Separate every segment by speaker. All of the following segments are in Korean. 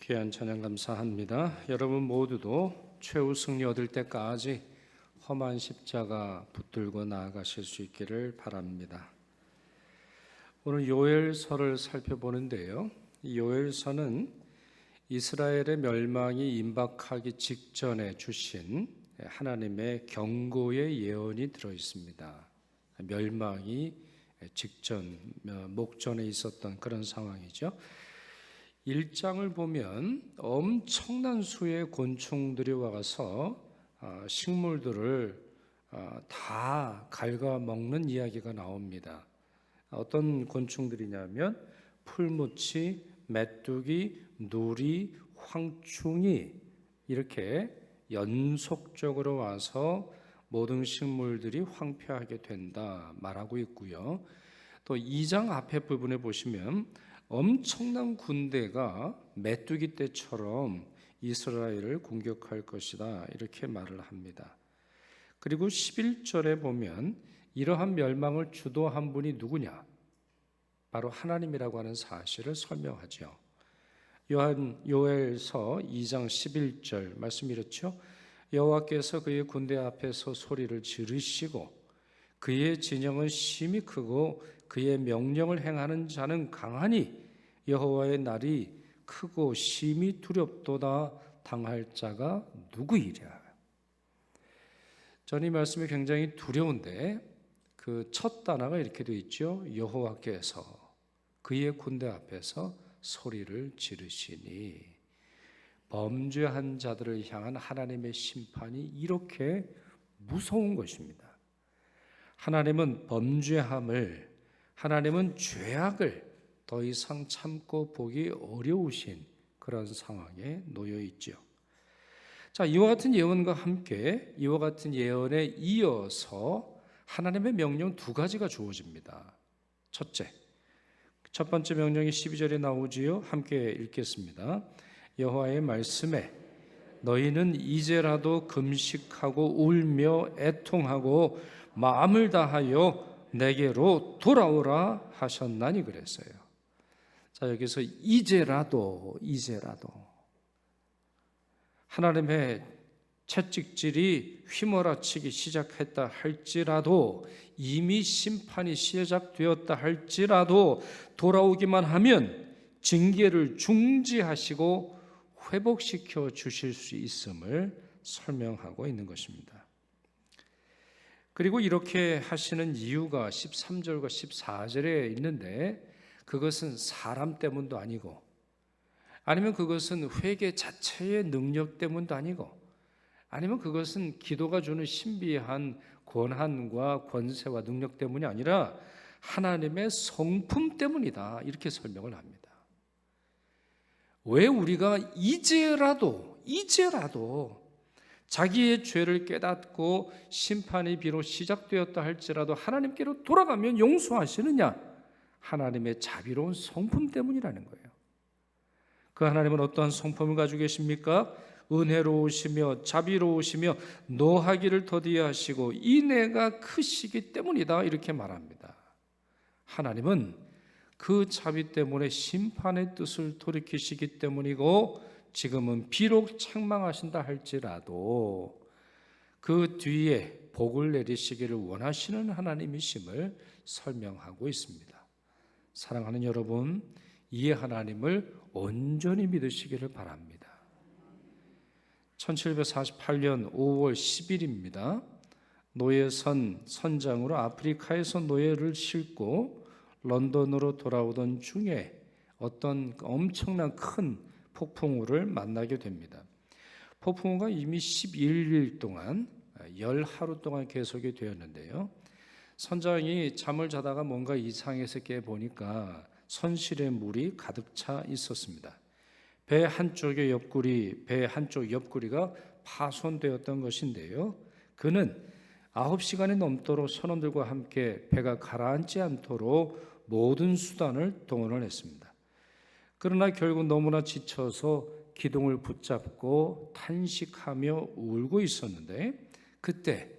Speaker 1: 귀한 찬양 감사합니다. 여러분 모두도 최후 승리 얻을 때까지 험한 십자가 붙들고 나아가실 수 있기를 바랍니다. 오늘 요엘서를 살펴보는데요. 이 요엘서는 이스라엘의 멸망이 임박하기 직전에 주신 하나님의 경고의 예언이 들어 있습니다. 멸망이 직전, 목전에 있었던 그런 상황이죠. 1장을 보면 엄청난 수의 곤충들이 와서 식물들을 다 갉아먹는 이야기가 나옵니다. 어떤 곤충들이냐면 풀무치, 메뚜기, 누리, 황충이 이렇게 연속적으로 와서 모든 식물들이 황폐하게 된다 말하고 있고요. 또 2장 앞에 부분에 보시면 엄청난 군대가 메뚜기 떼처럼 이스라엘을 공격할 것이다 이렇게 말을 합니다. 그리고 11절에 보면 이러한 멸망을 주도한 분이 누구냐? 바로 하나님이라고 하는 사실을 설명하죠. 요엘서 2장 11절 말씀 이렇죠. 여호와께서 그의 군대 앞에서 소리를 지르시고 그의 진영은 심히 크고 그의 명령을 행하는 자는 강하니 여호와의 날이 크고 심히 두렵도다. 당할 자가 누구이랴. 저는 이 말씀이 굉장히 두려운데 그 첫 단어가 이렇게 되어 있죠. 여호와께서 그의 군대 앞에서 소리를 지르시니, 범죄한 자들을 향한 하나님의 심판이 이렇게 무서운 것입니다. 하나님은 범죄함을, 하나님은 죄악을 더 이상 참고 보기 어려우신 그런 상황에 놓여 있죠. 자, 이와 같은 예언과 함께 이와 같은 예언에 이어서 하나님의 명령 두 가지가 주어집니다. 첫째, 첫 번째 명령이 12절에 나오지요. 함께 읽겠습니다. 여호와의 말씀에 너희는 이제라도 금식하고 울며 애통하고 마음을 다하여 내게로 돌아오라 하셨나니 그랬어요. 자, 여기서 이제라도 하나님의 채찍질이 휘몰아치기 시작했다 할지라도, 이미 심판이 시작되었다 할지라도 돌아오기만 하면 징계를 중지하시고 회복시켜 주실 수 있음을 설명하고 있는 것입니다. 그리고 이렇게 하시는 이유가 13절과 14절에 있는데, 그것은 사람 때문도 아니고, 아니면 그것은 회개 자체의 능력 때문도 아니고, 아니면 그것은 기도가 주는 신비한 권한과 권세와 능력 때문이 아니라 하나님의 성품 때문이다 이렇게 설명을 합니다. 왜 우리가 이제라도 자기의 죄를 깨닫고 심판이 비록 시작되었다 할지라도 하나님께로 돌아가면 용서하시느냐? 하나님의 자비로운 성품 때문이라는 거예요. 그 하나님은 어떠한 성품을 가지고 계십니까? 은혜로우시며 자비로우시며 노하기를 더디하시고 인애가 크시기 때문이다 이렇게 말합니다. 하나님은 그 자비 때문에 심판의 뜻을 돌이키시기 때문이고, 지금은 비록 책망하신다 할지라도 그 뒤에 복을 내리시기를 원하시는 하나님이심을 설명하고 있습니다. 사랑하는 여러분, 이 하나님을 온전히 믿으시기를 바랍니다. 1748년 5월 10일입니다. 노예선 선장으로 아프리카에서 노예를 싣고 런던으로 돌아오던 중에 어떤 엄청난 큰 폭풍우를 만나게 됩니다. 폭풍우가 이미 11일 동안 10하루 동안 계속이 되었는데요. 선장이 잠을 자다가 뭔가 이상해서 깨보니까 선실에 물이 가득 차 있었습니다. 배 한쪽 옆구리가 파손되었던 것인데요. 그는 9시간이 넘도록 선원들과 함께 배가 가라앉지 않도록 모든 수단을 동원을 했습니다. 그러나 결국 너무나 지쳐서 기둥을 붙잡고 탄식하며 울고 있었는데, 그때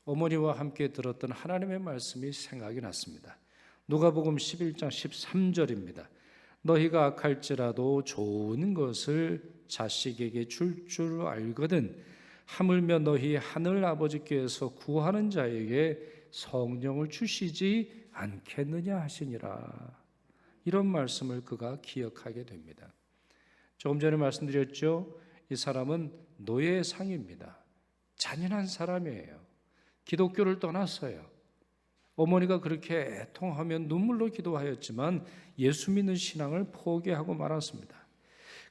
Speaker 1: 어머니와 함께 들었던 하나님의 말씀이 생각이 났습니다. 누가복음 11장 13절입니다. 너희가 악할지라도 좋은 것을 자식에게 줄 줄 알거든 하물며 너희 하늘 아버지께서 구하는 자에게 성령을 주시지 않겠느냐 하시니라. 이런 말씀을 그가 기억하게 됩니다. 조금 전에 말씀드렸죠. 이 사람은 노예상입니다. 잔인한 사람이에요. 기독교를 떠났어요. 어머니가 그렇게 애통하며 눈물로 기도하였지만 예수 믿는 신앙을 포기하고 말았습니다.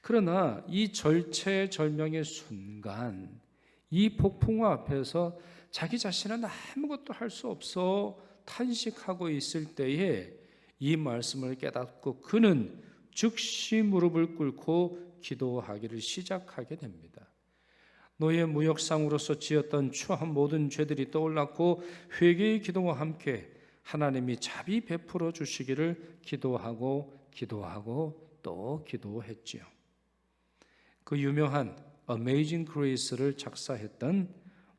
Speaker 1: 그러나 이 절체절명의 순간, 이 폭풍우 앞에서 자기 자신은 아무것도 할 수 없어 탄식하고 있을 때에 이 말씀을 깨닫고 그는 즉시 무릎을 꿇고 기도하기를 시작하게 됩니다. 노예 무역상으로서 지었던 추한 모든 죄들이 떠올랐고 회개의 기도와 함께 하나님이 자비 베풀어 주시기를 기도하고 또 기도했지요. 그 유명한 Amazing Grace를 작사했던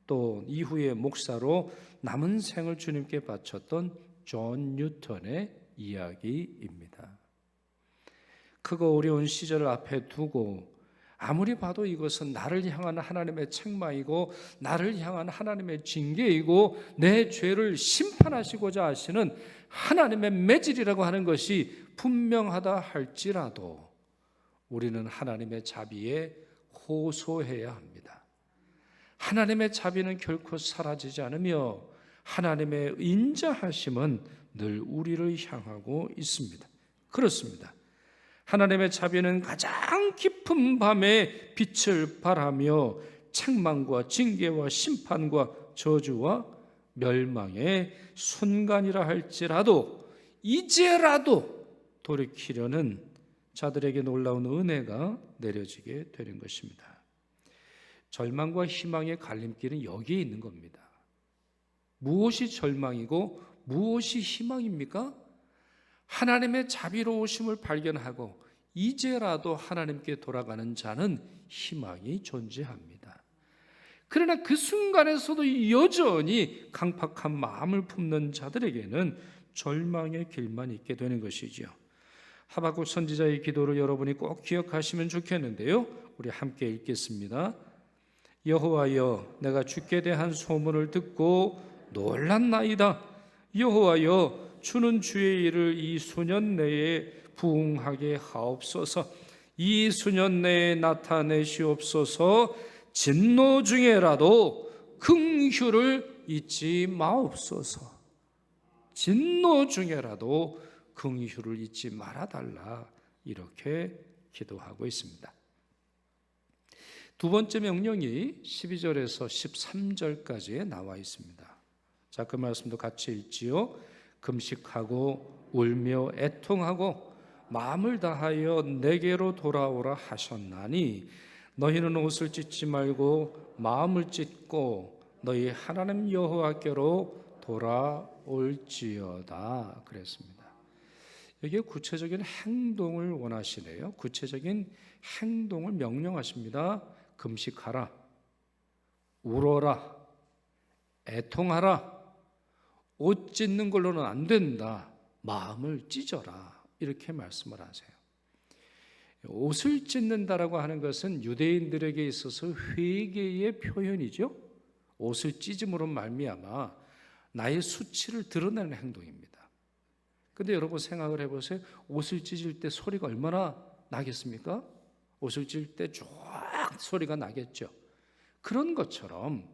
Speaker 1: 또 이후에 목사로 남은 생을 주님께 바쳤던 존 뉴턴의 이야기입니다. 크고 어려운 시절을 앞에 두고 아무리 봐도 이것은 나를 향한 하나님의 책망이고 나를 향한 하나님의 징계이고 내 죄를 심판하시고자 하시는 하나님의 매질이라고 하는 것이 분명하다 할지라도 우리는 하나님의 자비에 호소해야 합니다. 하나님의 자비는 결코 사라지지 않으며 하나님의 인자하심은 늘 우리를 향하고 있습니다. 그렇습니다. 하나님의 자비는 가장 깊은 밤에 빛을 발하며 책망과 징계와 심판과 저주와 멸망의 순간이라 할지라도 이제라도 돌이키려는 자들에게 놀라운 은혜가 내려지게 되는 것입니다. 절망과 희망의 갈림길은 여기에 있는 겁니다. 무엇이 절망이고 무엇이 희망입니까? 하나님의 자비로우심을 발견하고 이제라도 하나님께 돌아가는 자는 희망이 존재합니다. 그러나 그 순간에서도 여전히 강팍한 마음을 품는 자들에게는 절망의 길만 있게 되는 것이지요. 하박국 선지자의 기도를 여러분이 꼭 기억하시면 좋겠는데요. 우리 함께 읽겠습니다. 여호와여, 내가 주께 대한 소문을 듣고 놀랐나이다. 여호와여, 주는 주의 일을 이 수년 내에 부응하게 하옵소서. 이 수년 내에 나타내시옵소서. 진노 중에라도 긍휼을 잊지 마옵소서. 진노 중에라도 긍휼을 잊지 말아달라. 이렇게 기도하고 있습니다. 두 번째 명령이 12절에서 13절까지에 나와 있습니다. 자, 그 말씀도 같이 읽지요. 금식하고 울며 애통하고 마음을 다하여 내게로 돌아오라 하셨나니 너희는 옷을 찢지 말고 마음을 찢고 너희 하나님 여호와께로 돌아올지어다 그랬습니다. 여기에 구체적인 행동을 원하시네요. 구체적인 행동을 명령하십니다. 금식하라, 울어라, 애통하라. 옷 찢는 걸로는 안 된다. 마음을 찢어라. 이렇게 말씀을 하세요. 옷을 찢는다라고 하는 것은 유대인들에게 있어서 회개의 표현이죠. 옷을 찢음으로 말미암아 나의 수치를 드러내는 행동입니다. 근데 여러분 생각을 해보세요. 옷을 찢을 때 소리가 얼마나 나겠습니까? 옷을 찢을 때 쫙 소리가 나겠죠. 그런 것처럼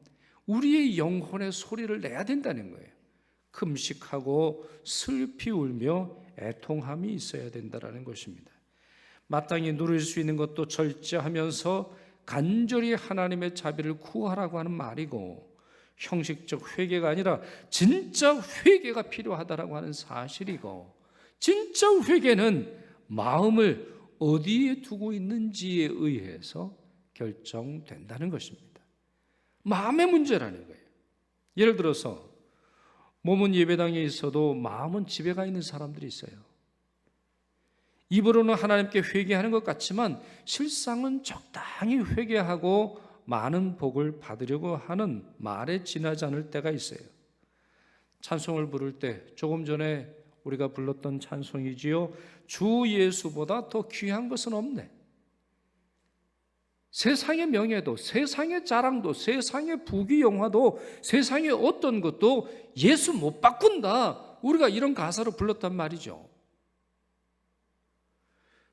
Speaker 1: 우리의 영혼의 소리를 내야 된다는 거예요. 금식하고 슬피 울며 애통함이 있어야 된다는 것입니다. 마땅히 누릴 수 있는 것도 절제하면서 간절히 하나님의 자비를 구하라고 하는 말이고, 형식적 회개가 아니라 진짜 회개가 필요하다라고 하는 사실이고, 진짜 회개는 마음을 어디에 두고 있는지에 의해서 결정된다는 것입니다. 마음의 문제라는 거예요. 예를 들어서 몸은 예배당에 있어도 마음은 집에 가 있는 사람들이 있어요. 입으로는 하나님께 회개하는 것 같지만 실상은 적당히 회개하고 많은 복을 받으려고 하는 말에 지나지 않을 때가 있어요. 찬송을 부를 때 조금 전에 우리가 불렀던 찬송이지요. 주 예수보다 더 귀한 것은 없네. 세상의 명예도, 세상의 자랑도, 세상의 부귀영화도, 세상의 어떤 것도 예수 못 바꾼다. 우리가 이런 가사로 불렀단 말이죠.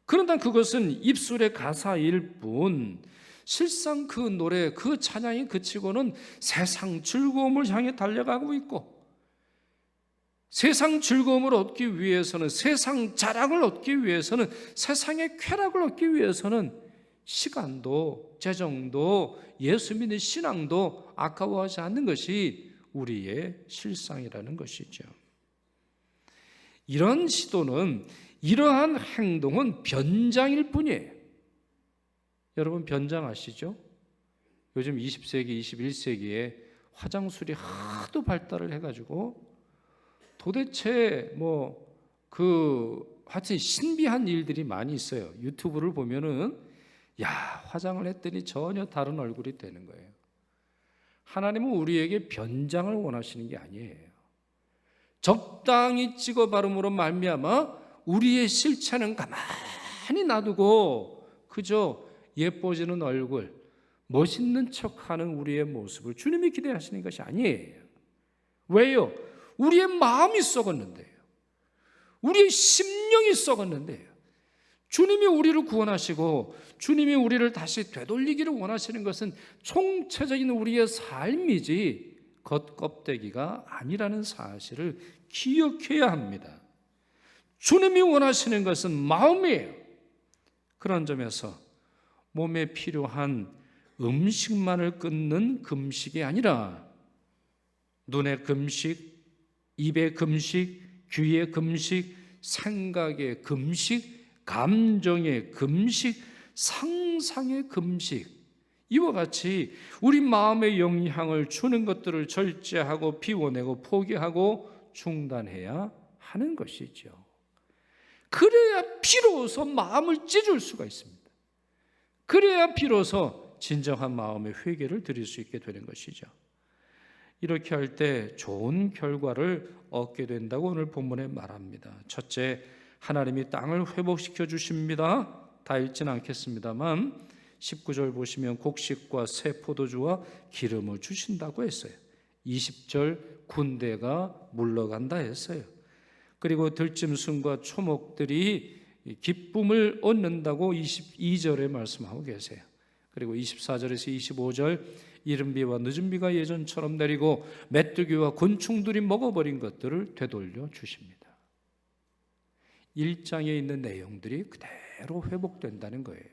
Speaker 1: 그런데 그것은 입술의 가사일 뿐 실상 그 노래, 그 찬양이 그치고는 세상 즐거움을 향해 달려가고 있고, 세상 즐거움을 얻기 위해서는, 세상 자랑을 얻기 위해서는, 세상의 쾌락을 얻기 위해서는 시간도 재정도 예수 믿는 신앙도 아까워하지 않는 것이 우리의 실상이라는 것이죠. 이런 시도는, 이러한 행동은 변장일 뿐이에요. 여러분 변장 아시죠? 요즘 20세기, 21세기에 화장술이 하도 발달을 해가지고 도대체 하여튼 신비한 일들이 많이 있어요. 유튜브를 보면은 화장을 했더니 전혀 다른 얼굴이 되는 거예요. 하나님은 우리에게 변장을 원하시는 게 아니에요. 적당히 찍어 바름으로 말미암아 우리의 실체는 가만히 놔두고 그저 예뻐지는 얼굴, 멋있는 척하는 우리의 모습을 주님이 기대하시는 것이 아니에요. 왜요? 우리의 마음이 썩었는데요. 우리의 심령이 썩었는데요. 주님이 우리를 구원하시고 주님이 우리를 다시 되돌리기를 원하시는 것은 총체적인 우리의 삶이지 겉껍데기가 아니라는 사실을 기억해야 합니다. 주님이 원하시는 것은 마음이에요. 그런 점에서 몸에 필요한 음식만을 끊는 금식이 아니라 눈의 금식, 입의 금식, 귀의 금식, 생각의 금식, 감정의 금식, 상상의 금식, 이와 같이 우리 마음의 영향을 주는 것들을 절제하고 비워내고 포기하고 중단해야 하는 것이죠. 그래야 비로소 마음을 찢을 수가 있습니다. 그래야 비로소 진정한 마음의 회개를 드릴 수 있게 되는 것이죠. 이렇게 할 때 좋은 결과를 얻게 된다고 오늘 본문에 말합니다. 첫째, 하나님이 땅을 회복시켜 주십니다. 다 읽지는 않겠습니다만 19절 보시면 곡식과 새 포도주와 기름을 주신다고 했어요. 20절 군대가 물러간다 했어요. 그리고 들짐승과 초목들이 기쁨을 얻는다고 22절에 말씀하고 계세요. 그리고 24절에서 25절 이른비와 늦은비가 예전처럼 내리고 메뚜기와 곤충들이 먹어버린 것들을 되돌려 주십니다. 1장에 있는 내용들이 그대로 회복된다는 거예요.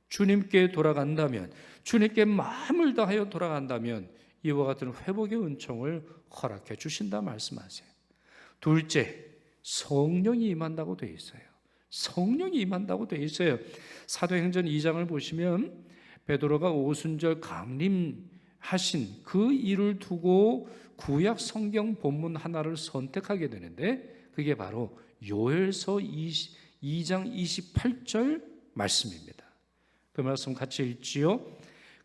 Speaker 1: 주님께 돌아간다면, 주님께 마음을 다하여 돌아간다면 이와 같은 회복의 은총을 허락해 주신다 말씀하세요. 둘째, 성령이 임한다고 되어 있어요. 성령이 임한다고 되어 있어요. 사도행전 2장을 보시면 베드로가 오순절 강림하신 그 일을 두고 구약 성경 본문 하나를 선택하게 되는데 그게 바로 요엘서 2장 28절 말씀입니다. 그 말씀 같이 읽지요.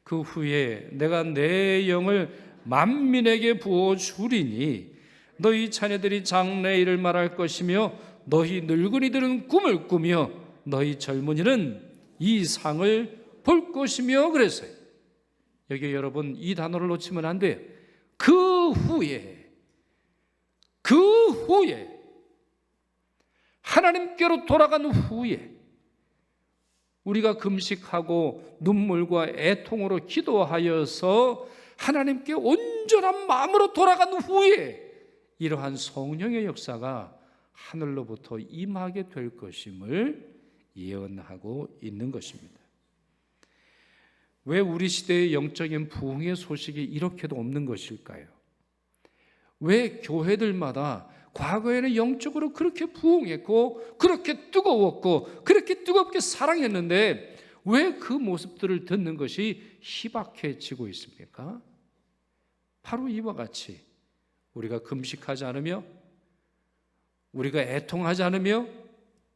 Speaker 1: 그 후에 내가 내 영을 만민에게 부어주리니 너희 자녀들이 장래일을 말할 것이며 너희 늙은이들은 꿈을 꾸며 너희 젊은이는 이 상을 볼 것이며 그랬어요. 여기 여러분 이 단어를 놓치면 안 돼요. 그 후에 하나님께로 돌아간 후에 우리가 금식하고 눈물과 애통으로 기도하여서 하나님께 온전한 마음으로 돌아간 후에 이러한 성령의 역사가 하늘로부터 임하게 될 것임을 예언하고 있는 것입니다. 왜 우리 시대의 영적인 부흥의 소식이 이렇게도 없는 것일까요? 왜 교회들마다 과거에는 영적으로 그렇게 부흥했고 그렇게 뜨거웠고 그렇게 뜨겁게 사랑했는데 왜 그 모습들을 듣는 것이 희박해지고 있습니까? 바로 이와 같이 우리가 금식하지 않으며 우리가 애통하지 않으며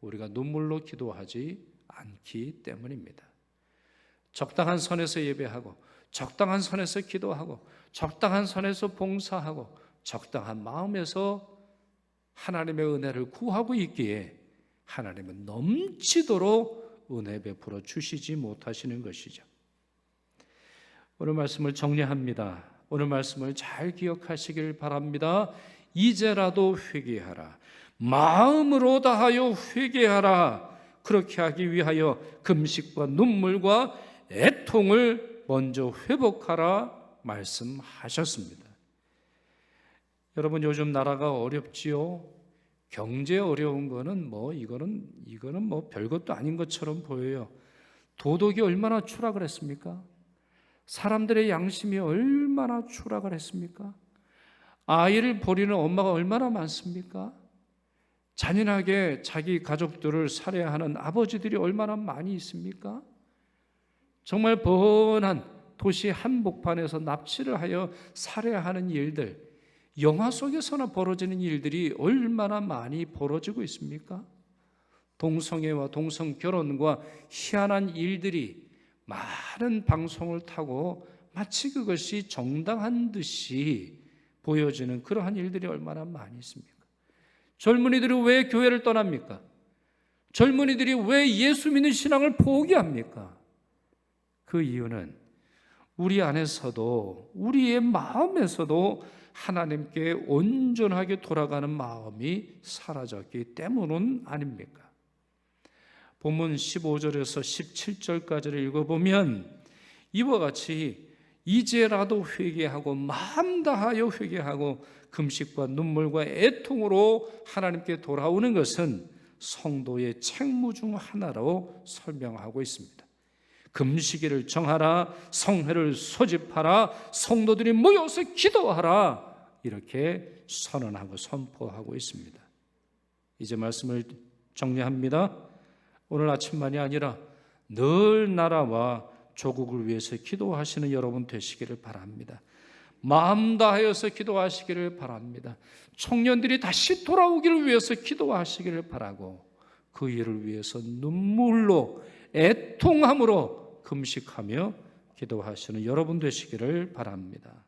Speaker 1: 우리가 눈물로 기도하지 않기 때문입니다. 적당한 선에서 예배하고 적당한 선에서 기도하고 적당한 선에서 봉사하고 적당한 마음에서 하나님의 은혜를 구하고 있기에 하나님은 넘치도록 은혜 베풀어 주시지 못하시는 것이죠. 오늘 말씀을 정리합니다. 오늘 말씀을 잘 기억하시길 바랍니다. 이제라도 회개하라. 마음으로 다하여 회개하라. 그렇게 하기 위하여 금식과 눈물과 애통을 먼저 회복하라 말씀하셨습니다. 여러분, 요즘 나라가 어렵지요. 경제 어려운 거는 이거는 별것도 아닌 것처럼 보여요. 도덕이 얼마나 추락을 했습니까? 사람들의 양심이 얼마나 추락을 했습니까? 아이를 버리는 엄마가 얼마나 많습니까? 잔인하게 자기 가족들을 살해하는 아버지들이 얼마나 많이 있습니까? 정말 번한 도시 한복판에서 납치를 하여 살해하는 일들, 영화 속에서나 벌어지는 일들이 얼마나 많이 벌어지고 있습니까? 동성애와 동성결혼과 희한한 일들이 많은 방송을 타고 마치 그것이 정당한 듯이 보여지는 그러한 일들이 얼마나 많이 있습니까? 젊은이들이 왜 교회를 떠납니까? 젊은이들이 왜 예수 믿는 신앙을 포기합니까? 그 이유는 우리 안에서도, 우리의 마음에서도 하나님께 온전하게 돌아가는 마음이 사라졌기 때문은 아닙니까? 본문 15절에서 17절까지를 읽어보면 이와 같이 이제라도 회개하고 마음 다하여 회개하고 금식과 눈물과 애통으로 하나님께 돌아오는 것은 성도의 책무 중 하나로 설명하고 있습니다. 금식일을 정하라, 성회를 소집하라, 성도들이 모여서 기도하라, 이렇게 선언하고 선포하고 있습니다. 이제 말씀을 정리합니다. 오늘 아침만이 아니라 늘 나라와 조국을 위해서 기도하시는 여러분 되시기를 바랍니다. 마음 다하여서 기도하시기를 바랍니다. 청년들이 다시 돌아오기를 위해서 기도하시기를 바라고 그 일을 위해서 눈물로 애통함으로 금식하며 기도하시는 여러분 되시기를 바랍니다.